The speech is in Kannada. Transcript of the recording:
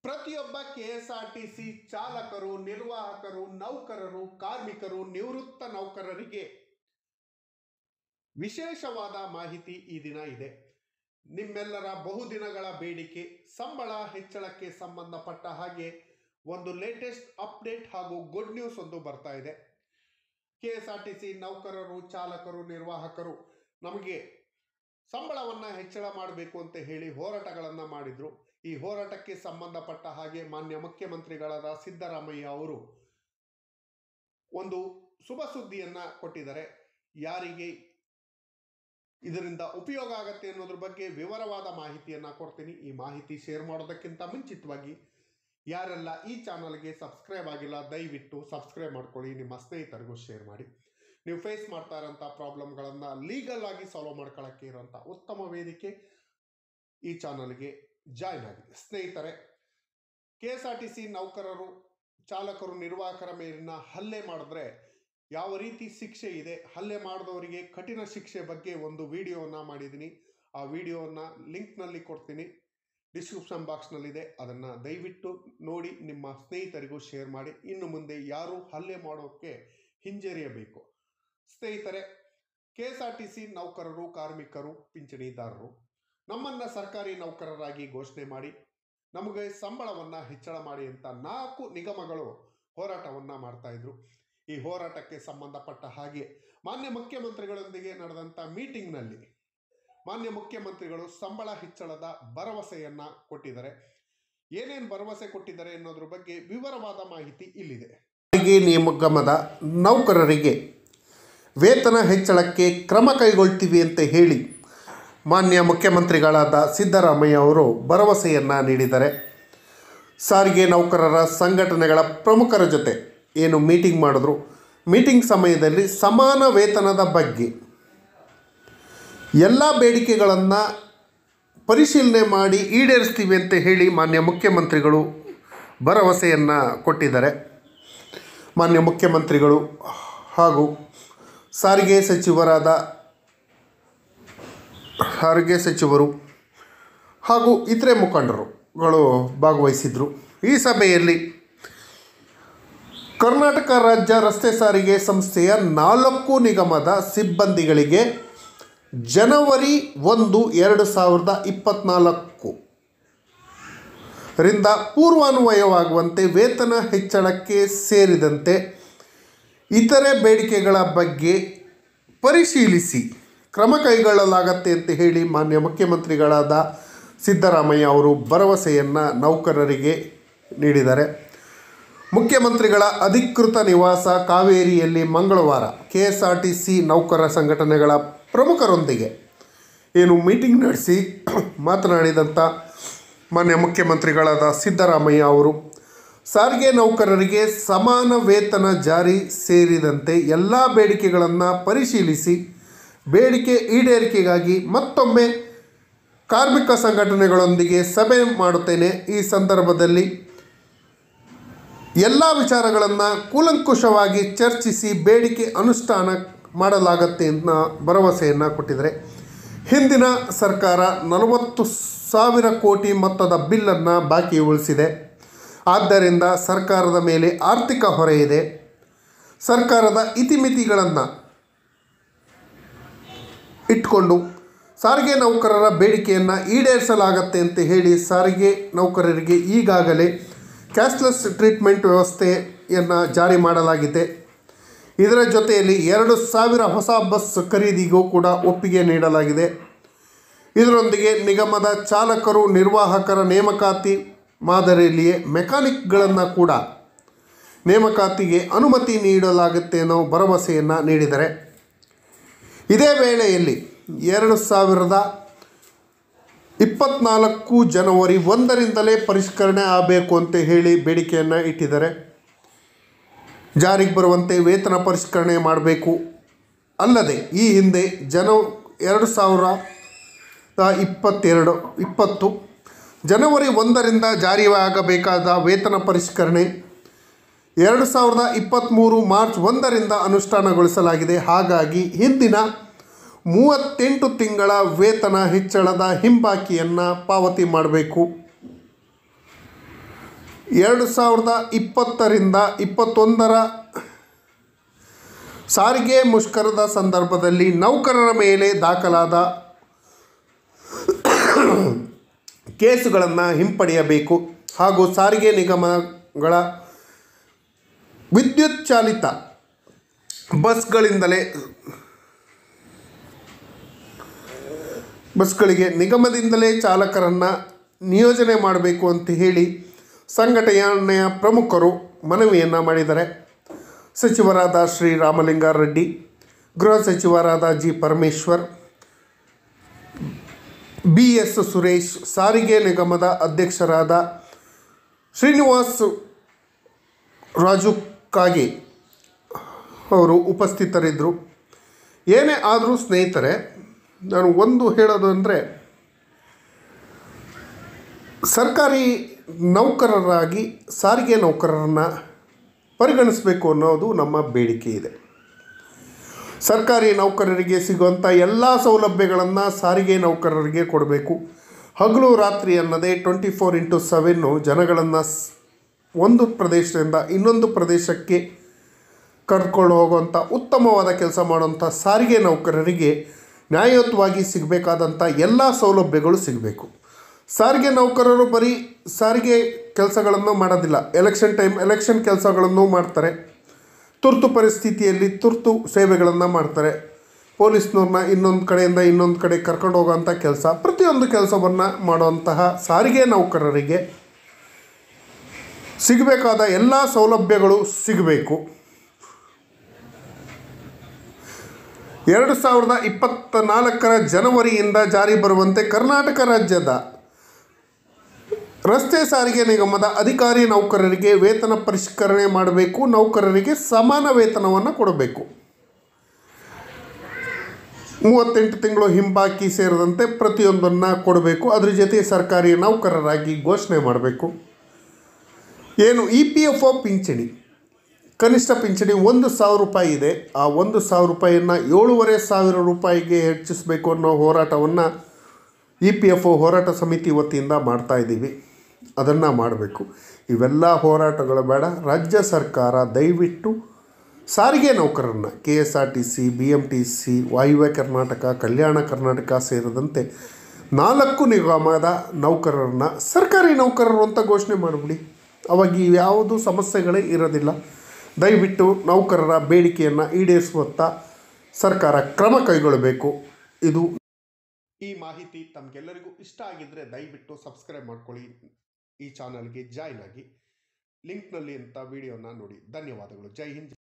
ಪ್ರತಿಯೊಬ್ಬ ಕೆಎಸ್ಆರ್ಟಿಸಿ ಚಾಲಕರು, ನಿರ್ವಾಹಕರು, ನೌಕರರು, ಕಾರ್ಮಿಕರು, ನಿವೃತ್ತ ನೌಕರರಿಗೆ ವಿಶೇಷವಾದ ಮಾಹಿತಿ ಈ ದಿನ ಇದೆ. ನಿಮ್ಮೆಲ್ಲರ ಬಹುದಿನಗಳ ಬೇಡಿಕೆ ಸಂಬಳ ಹೆಚ್ಚಳಕ್ಕೆ ಸಂಬಂಧಪಟ್ಟ ಹಾಗೆ ಒಂದು ಲೇಟೆಸ್ಟ್ ಅಪ್ಡೇಟ್ ಹಾಗೂ ಗುಡ್ ನ್ಯೂಸ್ ಒಂದು ಬರ್ತಾ ಇದೆ. ಕೆಎಸ್ಆರ್ಟಿಸಿ ನೌಕರರು, ಚಾಲಕರು, ನಿರ್ವಾಹಕರು ನಮಗೆ ಸಂಬಳವನ್ನು ಹೆಚ್ಚಳ ಮಾಡಬೇಕು ಅಂತ ಹೇಳಿ ಹೋರಾಟಗಳನ್ನು ಮಾಡಿದ್ರು. ಈ ಹೋರಾಟಕ್ಕೆ ಸಂಬಂಧಪಟ್ಟ ಹಾಗೆ ಮಾನ್ಯ ಮುಖ್ಯಮಂತ್ರಿಗಳಾದ ಸಿದ್ದರಾಮಯ್ಯ ಅವರು ಒಂದು ಶುಭ ಸುದ್ದಿಯನ್ನ ಕೊಟ್ಟಿದ್ದಾರೆ. ಯಾರಿಗೆ ಇದರಿಂದ ಉಪಯೋಗ ಆಗತ್ತೆ ಅನ್ನೋದ್ರ ಬಗ್ಗೆ ವಿವರವಾದ ಮಾಹಿತಿಯನ್ನ ಕೊಡ್ತೀನಿ. ಈ ಮಾಹಿತಿ ಶೇರ್ ಮಾಡೋದಕ್ಕಿಂತ ಮುಂಚಿತವಾಗಿ ಯಾರೆಲ್ಲ ಈ ಚಾನಲ್ಗೆ ಸಬ್ಸ್ಕ್ರೈಬ್ ಆಗಿಲ್ಲ ದಯವಿಟ್ಟು ಸಬ್ಸ್ಕ್ರೈಬ್ ಮಾಡ್ಕೊಳ್ಳಿ, ನಿಮ್ಮ ಸ್ನೇಹಿತರಿಗೂ ಶೇರ್ ಮಾಡಿ. ನೀವು ಫೇಸ್ ಮಾಡ್ತಾ ಇರೋಂಥ ಪ್ರಾಬ್ಲಮ್ಗಳನ್ನು ಲೀಗಲ್ ಆಗಿ ಸಾಲ್ವ್ ಮಾಡ್ಕೊಳ್ಳೋಕ್ಕೆ ಇರೋಂಥ ಉತ್ತಮ ವೇದಿಕೆ ಈ ಚಾನಲ್ಗೆ ಜಾಯ್ನ್ ಆಗಿದೆ. ಸ್ನೇಹಿತರೆ, ಕೆಎಸ್ಆರ್ಟಿಸಿ ನೌಕರರು, ಚಾಲಕರು, ನಿರ್ವಾಹಕರ ಮೇಲಿನ ಹಲ್ಲೆ ಮಾಡಿದ್ರೆ ಯಾವ ರೀತಿ ಶಿಕ್ಷೆ ಇದೆ, ಹಲ್ಲೆ ಮಾಡಿದವರಿಗೆ ಕಠಿಣ ಶಿಕ್ಷೆ ಬಗ್ಗೆ ಒಂದು ವಿಡಿಯೋವನ್ನು ಮಾಡಿದ್ದೀನಿ. ಆ ವಿಡಿಯೋವನ್ನು ಲಿಂಕ್ನಲ್ಲಿ ಕೊಡ್ತೀನಿ, ಡಿಸ್ಕ್ರಿಪ್ಷನ್ ಬಾಕ್ಸ್ನಲ್ಲಿದೆ. ಅದನ್ನು ದಯವಿಟ್ಟು ನೋಡಿ ನಿಮ್ಮ ಸ್ನೇಹಿತರಿಗೂ ಶೇರ್ ಮಾಡಿ. ಇನ್ನು ಮುಂದೆ ಯಾರು ಹಲ್ಲೆ ಮಾಡೋಕ್ಕೆ ಹಿಂಜರಿಯಬೇಕು. ಸ್ನೇಹಿತರೆ, ಕೆಎಸ್ಆರ್ಟಿಸಿ ನೌಕರರು, ಕಾರ್ಮಿಕರು, ಪಿಂಚಣಿದಾರರು ನಮ್ಮನ್ನು ಸರ್ಕಾರಿ ನೌಕರರಾಗಿ ಘೋಷಣೆ ಮಾಡಿ ನಮಗೆ ಸಂಬಳವನ್ನು ಹೆಚ್ಚಳ ಮಾಡಿ ಅಂತ 4 ನಿಗಮಗಳು ಹೋರಾಟವನ್ನು ಮಾಡ್ತಾ ಇದ್ರು. ಈ ಹೋರಾಟಕ್ಕೆ ಸಂಬಂಧಪಟ್ಟ ಹಾಗೆ ಮಾನ್ಯ ಮುಖ್ಯಮಂತ್ರಿಗಳೊಂದಿಗೆ ನಡೆದಂಥ ಮೀಟಿಂಗ್ನಲ್ಲಿ ಮಾನ್ಯ ಮುಖ್ಯಮಂತ್ರಿಗಳು ಸಂಬಳ ಹೆಚ್ಚಳದ ಭರವಸೆಯನ್ನು ಕೊಟ್ಟಿದ್ದಾರೆ. ಏನೇನು ಭರವಸೆ ಕೊಟ್ಟಿದ್ದಾರೆ ಅನ್ನೋದ್ರ ಬಗ್ಗೆ ವಿವರವಾದ ಮಾಹಿತಿ ಇಲ್ಲಿದೆ. ಸಾರಿಗೆ ನಿಗಮದ ನೌಕರರಿಗೆ ವೇತನ ಹೆಚ್ಚಳಕ್ಕೆ ಕ್ರಮ ಕೈಗೊಳ್ತೀವಿ ಅಂತ ಹೇಳಿ ಮಾನ್ಯ ಮುಖ್ಯಮಂತ್ರಿಗಳಾದ ಸಿದ್ದರಾಮಯ್ಯ ಅವರು ಭರವಸೆಯನ್ನು ನೀಡಿದ್ದಾರೆ. ಸಾರಿಗೆ ನೌಕರರ ಸಂಘಟನೆಗಳ ಪ್ರಮುಖರ ಜೊತೆ ಏನು ಮೀಟಿಂಗ್ ಮಾಡಿದ್ರು, ಮೀಟಿಂಗ್ ಸಮಯದಲ್ಲಿ ಸಮಾನ ವೇತನದ ಬಗ್ಗೆ ಎಲ್ಲ ಬೇಡಿಕೆಗಳನ್ನು ಪರಿಶೀಲನೆ ಮಾಡಿ ಈಡೇರಿಸ್ತೀವಿ ಅಂತ ಹೇಳಿ ಮಾನ್ಯ ಮುಖ್ಯಮಂತ್ರಿಗಳು ಭರವಸೆಯನ್ನು ಕೊಟ್ಟಿದ್ದಾರೆ. ಮಾನ್ಯ ಮುಖ್ಯಮಂತ್ರಿಗಳು ಹಾಗೂ ಸಾರಿಗೆ ಸಚಿವರು ಹಾಗೂ ಇತರೆ ಮುಖಂಡರುಗಳು ಭಾಗವಹಿಸಿದರು. ಈ ಸಭೆಯಲ್ಲಿ ಕರ್ನಾಟಕ ರಾಜ್ಯ ರಸ್ತೆ ಸಾರಿಗೆ ಸಂಸ್ಥೆಯ 4 ನಿಗಮದ ಸಿಬ್ಬಂದಿಗಳಿಗೆ ಜನವರಿ 1, 2024 ರಿಂದ ಪೂರ್ವಾನ್ವಯವಾಗುವಂತೆ ವೇತನ ಹೆಚ್ಚಳಕ್ಕೆ ಸೇರಿದಂತೆ ಇತರೆ ಬೇಡಿಕೆಗಳ ಬಗ್ಗೆ ಪರಿಶೀಲಿಸಿ ಕ್ರಮ ಕೈಗೊಳ್ಳಲಾಗತ್ತೆ ಅಂತ ಹೇಳಿ ಮಾನ್ಯ ಮುಖ್ಯಮಂತ್ರಿಗಳಾದ ಸಿದ್ದರಾಮಯ್ಯ ಅವರು ಭರವಸೆಯನ್ನು ನೌಕರರಿಗೆ ನೀಡಿದ್ದಾರೆ. ಮುಖ್ಯಮಂತ್ರಿಗಳ ಅಧಿಕೃತ ನಿವಾಸ ಕಾವೇರಿಯಲ್ಲಿ ಮಂಗಳವಾರ ಕೆಎಸ್ಆರ್ಟಿಸಿ ನೌಕರರ ಸಂಘಟನೆಗಳ ಪ್ರಮುಖರೊಂದಿಗೆ ಏನು ಮೀಟಿಂಗ್ ನಡೆಸಿ ಮಾತನಾಡಿದಂಥ ಮಾನ್ಯ ಮುಖ್ಯಮಂತ್ರಿಗಳಾದ ಸಿದ್ದರಾಮಯ್ಯ ಅವರು ಸಾರಿಗೆ ನೌಕರರಿಗೆ ಸಮಾನ ವೇತನ ಜಾರಿ ಸೇರಿದಂತೆ ಎಲ್ಲ ಬೇಡಿಕೆಗಳನ್ನು ಪರಿಶೀಲಿಸಿ ಬೇಡಿಕೆ ಈಡೇರಿಕೆಗಾಗಿ ಮತ್ತೊಮ್ಮೆ ಕಾರ್ಮಿಕ ಸಂಘಟನೆಗಳೊಂದಿಗೆ ಸಭೆ ಮಾಡುತ್ತೇನೆ. ಈ ಸಂದರ್ಭದಲ್ಲಿ ಎಲ್ಲ ವಿಚಾರಗಳನ್ನು ಕೂಲಂಕುಷವಾಗಿ ಚರ್ಚಿಸಿ ಬೇಡಿಕೆ ಅನುಷ್ಠಾನ ಮಾಡಲಾಗತ್ತೆ ಅಂತ ಭರವಸೆಯನ್ನು ಕೊಟ್ಟಿದ್ದಾರೆ. ಹಿಂದಿನ ಸರ್ಕಾರ 40,000 ಕೋಟಿ ಮೊತ್ತದ ಬಿಲ್ಲನ್ನು ಬಾಕಿ ಉಳಿಸಿದೆ. ಆದ್ದರಿಂದ ಸರ್ಕಾರದ ಮೇಲೆ ಆರ್ಥಿಕ ಹೊರೆ ಇದೆ. ಸರ್ಕಾರದ ಇತಿಮಿತಿಗಳನ್ನು ಇಟ್ಕೊಂಡು ಸಾರಿಗೆ ನೌಕರರ ಬೇಡಿಕೆಯನ್ನು ಈಡೇರಿಸಲಾಗತ್ತೆ ಅಂತ ಹೇಳಿ ಸಾರಿಗೆ ನೌಕರರಿಗೆ ಈಗಾಗಲೇ ಕ್ಯಾಶ್ಲೆಸ್ ಟ್ರೀಟ್ಮೆಂಟ್ ವ್ಯವಸ್ಥೆಯನ್ನು ಜಾರಿ ಮಾಡಲಾಗಿದೆ. ಇದರ ಜೊತೆಯಲ್ಲಿ 2,000 ಹೊಸ ಬಸ್ ಖರೀದಿಗೂ ಕೂಡ ಒಪ್ಪಿಗೆ ನೀಡಲಾಗಿದೆ. ಇದರೊಂದಿಗೆ ನಿಗಮದ ಚಾಲಕರು, ನಿರ್ವಾಹಕರ ನೇಮಕಾತಿ ಮಾದರಿಯಲ್ಲಿಯೇ ಮೆಕ್ಯಾನಿಕ್ಗಳನ್ನು ಕೂಡ ನೇಮಕಾತಿಗೆ ಅನುಮತಿ ನೀಡಲಾಗುತ್ತೆ ಅನ್ನೋ ಭರವಸೆಯನ್ನು ನೀಡಿದ್ದಾರೆ. ಇದೇ ವೇಳೆಯಲ್ಲಿ 2024 ಜನವರಿ 1ರಿಂದಲೇ ಪರಿಷ್ಕರಣೆ ಆಗಬೇಕು ಅಂತ ಹೇಳಿ ಬೇಡಿಕೆಯನ್ನು ಇಟ್ಟಿದ್ದಾರೆ. ಜಾರಿಗೆ ಬರುವಂತೆ ವೇತನ ಪರಿಷ್ಕರಣೆ ಮಾಡಬೇಕು. ಅಲ್ಲದೆ ಈ ಹಿಂದೆ 2020 ಜನವರಿ 1ರಿಂದ ಜಾರಿಯಾಗಬೇಕಾದ ವೇತನ ಪರಿಷ್ಕರಣೆ 2023 ಮಾರ್ಚ್ 1ರಿಂದ ಅನುಷ್ಠಾನಗೊಳಿಸಲಾಗಿದೆ. ಹಾಗಾಗಿ ಹಿಂದಿನ 38 ತಿಂಗಳ ವೇತನ ಹೆಚ್ಚಳದ ಹಿಂಬಾಕಿಯನ್ನು ಪಾವತಿ ಮಾಡಬೇಕು. 2020ರಿಂದ 21ರ ಸಾರಿಗೆ ಮುಷ್ಕರದ ಸಂದರ್ಭದಲ್ಲಿ ನೌಕರರ ಮೇಲೆ ದಾಖಲಾದ ಕೇಸುಗಳನ್ನು ಹಿಂಪಡೆಯಬೇಕು ಹಾಗೂ ಸಾರಿಗೆ ನಿಗಮಗಳ ವಿದ್ಯುತ್ ಚಾಲಿತ ಬಸ್ಗಳಿಗೆ ನಿಗಮದಿಂದಲೇ ಚಾಲಕರನ್ನು ನಿಯೋಜನೆ ಮಾಡಬೇಕು ಅಂತ ಹೇಳಿ ಸಂಘಟನೆಯ ಪ್ರಮುಖರು ಮನವಿಯನ್ನು ಮಾಡಿದ್ದಾರೆ. ಸಚಿವರಾದ ಶ್ರೀ ರಾಮಲಿಂಗಾರೆಡ್ಡಿ, ಗೃಹ ಸಚಿವರಾದ ಜಿ ಪರಮೇಶ್ವರ್, BS ಸುರೇಶ್, ಸಾರಿಗೆ ನಿಗಮದ ಅಧ್ಯಕ್ಷರಾದ ಶ್ರೀನಿವಾಸ್ ರಾಜು ಕಾಗೆ ಅವರು ಉಪಸ್ಥಿತರಿದ್ದರು. ಏನೇ ಆದರೂ ಸ್ನೇಹಿತರೆ, ನಾನು ಒಂದು ಹೇಳೋದು ಅಂದರೆ, ಸರ್ಕಾರಿ ನೌಕರರಾಗಿ ಸಾರಿಗೆ ನೌಕರರನ್ನು ಪರಿಗಣಿಸಬೇಕು ಅನ್ನೋದು ನಮ್ಮ ಬೇಡಿಕೆ ಇದೆ. ಸರ್ಕಾರಿ ನೌಕರರಿಗೆ ಸಿಗುವಂಥ ಎಲ್ಲ ಸೌಲಭ್ಯಗಳನ್ನು ಸಾರಿಗೆ ನೌಕರರಿಗೆ ಕೊಡಬೇಕು. ಹಗಲು ರಾತ್ರಿ ಅನ್ನದೇ 24x7 ಜನಗಳನ್ನು ಒಂದು ಪ್ರದೇಶದಿಂದ ಇನ್ನೊಂದು ಪ್ರದೇಶಕ್ಕೆ ಕರ್ಕೊಂಡು ಹೋಗುವಂಥ ಉತ್ತಮವಾದ ಕೆಲಸ ಮಾಡುವಂಥ ಸಾರಿಗೆ ನೌಕರರಿಗೆ ನ್ಯಾಯಯುತವಾಗಿ ಸಿಗಬೇಕಾದಂಥ ಎಲ್ಲ ಸೌಲಭ್ಯಗಳು ಸಿಗಬೇಕು. ಸಾರಿಗೆ ನೌಕರರು ಬರೀ ಸಾರಿಗೆ ಕೆಲಸಗಳನ್ನು ಮಾಡೋದಿಲ್ಲ, ಎಲೆಕ್ಷನ್ ಕೆಲಸಗಳನ್ನು ಮಾಡ್ತಾರೆ, ತುರ್ತು ಪರಿಸ್ಥಿತಿಯಲ್ಲಿ ತುರ್ತು ಸೇವೆಗಳನ್ನು ಮಾಡ್ತಾರೆ, ಪೊಲೀಸ್ನವ್ರನ್ನ ಇನ್ನೊಂದು ಕಡೆಯಿಂದ ಇನ್ನೊಂದು ಕಡೆ ಕರ್ಕೊಂಡು ಹೋಗೋವಂಥ ಕೆಲಸ, ಪ್ರತಿಯೊಂದು ಕೆಲಸವನ್ನು ಮಾಡುವಂತಹ ಸಾರಿಗೆ ನೌಕರರಿಗೆ ಸಿಗಬೇಕಾದ ಎಲ್ಲ ಸೌಲಭ್ಯಗಳು ಸಿಗಬೇಕು. 2024ರ ಜನವರಿಯಿಂದ ಜಾರಿ ಬರುವಂತೆ ಕರ್ನಾಟಕ ರಾಜ್ಯದ ರಸ್ತೆ ಸಾರಿಗೆ ನಿಗಮದ ಅಧಿಕಾರಿ ನೌಕರರಿಗೆ ವೇತನ ಪರಿಷ್ಕರಣೆ ಮಾಡಬೇಕು. ನೌಕರರಿಗೆ ಸಮಾನ ವೇತನವನ್ನು ಕೊಡಬೇಕು. 38 ತಿಂಗಳು ಹಿಂಬಾಕಿ ಸೇರಿದಂತೆ ಪ್ರತಿಯೊಂದನ್ನು ಕೊಡಬೇಕು. ಅದ್ರ ಜೊತೆ ಸರ್ಕಾರಿ ನೌಕರರಾಗಿ ಘೋಷಣೆ ಮಾಡಬೇಕು. ಏನು EPFO ಪಿಂಚಣಿ, ಕನಿಷ್ಠ ಪಿಂಚಣಿ 1,000 ರೂಪಾಯಿ ಇದೆ. ಆ 1,000 ರೂಪಾಯಿಯನ್ನು 7,500 ರೂಪಾಯಿಗೆ ಹೆಚ್ಚಿಸಬೇಕು ಅನ್ನೋ ಹೋರಾಟವನ್ನು EPFO ಹೋರಾಟ ಸಮಿತಿ ವತಿಯಿಂದ ಮಾಡ್ತಾಯಿದ್ದೀವಿ. ಅದನ್ನು ಮಾಡಬೇಕು. ಇವೆಲ್ಲ ಹೋರಾಟಗಳು ಬೇಡ. ರಾಜ್ಯ ಸರ್ಕಾರ ದಯವಿಟ್ಟು ಸಾರಿಗೆ ನೌಕರರನ್ನ KSRTC, BMTC, ವಾಯುವ್ಯ ಕರ್ನಾಟಕ, ಕಲ್ಯಾಣ ಕರ್ನಾಟಕ ಸೇರಿದಂತೆ 4 ನಿಗಮದ ನೌಕರರನ್ನ ಸರ್ಕಾರಿ ನೌಕರರು ಅಂತ ಘೋಷಣೆ ಮಾಡಿಬಿಡಿ. ಅವಾಗ ಯಾವುದು ಸಮಸ್ಯೆಗಳೇ ಇರೋದಿಲ್ಲ. ದಯವಿಟ್ಟು ನೌಕರರ ಬೇಡಿಕೆಯನ್ನು ಈಡೇರಿಸುವತ್ತ ಸರ್ಕಾರ ಕ್ರಮ ಕೈಗೊಳ್ಳಬೇಕು. ಇದು ಈ ಮಾಹಿತಿ ತಮಗೆಲ್ಲರಿಗೂ ಇಷ್ಟ ಆಗಿದ್ದರೆ ದಯವಿಟ್ಟು ಸಬ್ಸ್ಕ್ರೈಬ್ ಮಾಡ್ಕೊಳ್ಳಿ. ಈ ಚಾನಲ್ಗೆ ಜಾಯ್ನ್ ಆಗಿ ಲಿಂಕ್ನಲ್ಲಿ ಅಂತ ವಿಡಿಯೋನ ನೋಡಿ. ಧನ್ಯವಾದಗಳು. ಜೈ ಹಿಂದ್.